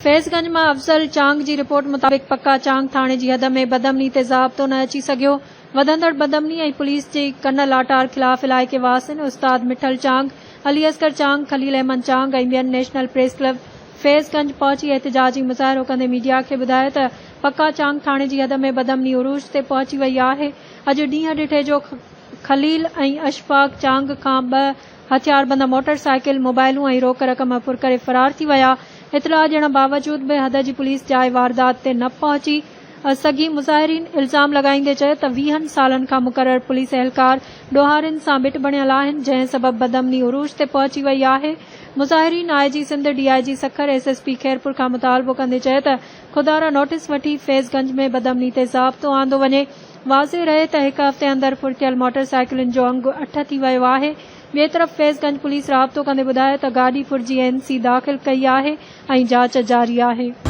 फैज़गंज मां अफज़ल चांग जी रिपोर्ट मुताबिक़ पक्का चांग थाणे जी हद में बदमनी ते ज़ाब्तो न अची सघियो। वधंदड़ बदमनी ऐं पुलिस जी कन लाटार ख़िलाफ़ इलाइक़े वासियुनि उस्ताद मिठल चांग, अली असगर चांग, खलील अहमद चांग ऐं ॿियनि नेशनल प्रेस क्लब फैज़गंज पहुची एहतिजाजी मुज़ाहिरो कंदे मीडिया खे ॿुधायो त पक्का चांग थाणे जी हद में बदमनी उरूज ते पहुची वई आहे। अॼु ॾींहुं ॾिठे जो खलील ऐं अशफाक चांग खां 2 हथियारबंद मोटरसाइकिल, मोबाइलूं ऐं रोक रक़म फुर करे फरार थी विया। इतला ॾियण बावजूद बि हद जी पुलिस जाइ वारदात ते न पहुची सघी। मुज़ाहिरीन इल्ज़ाम लॻाईंदे चयो त 20 सालनि खां मुक़रर पुलिस एहलकार ॾोहारियुनि सां बिट बणियल आहिनि, जंहिं सबब बदमनी उरूज ते पहुची वई आहे। मुज़ाहिरीन IG Sindh, DIG Sukkur, SSP Khairpur खां मुतालबो कंदे चयो त खुदारा नोटिस वठी फैज़गंज में बदमनी ते ज़ाब्तो आंदो वञे। वाज़े रहे त हिक हफ़्ते अंदरि फुरतियल मोटरसाइकिलुनि जो अंगु 8 थी वियो आहे। ॿिए तरफ़ फैज़गंज पुलिस राब्तो कंदे ॿुधायो त गाॾी फुरजी एनसी दाख़िल कई आहे ऐं जांच जारी आहे।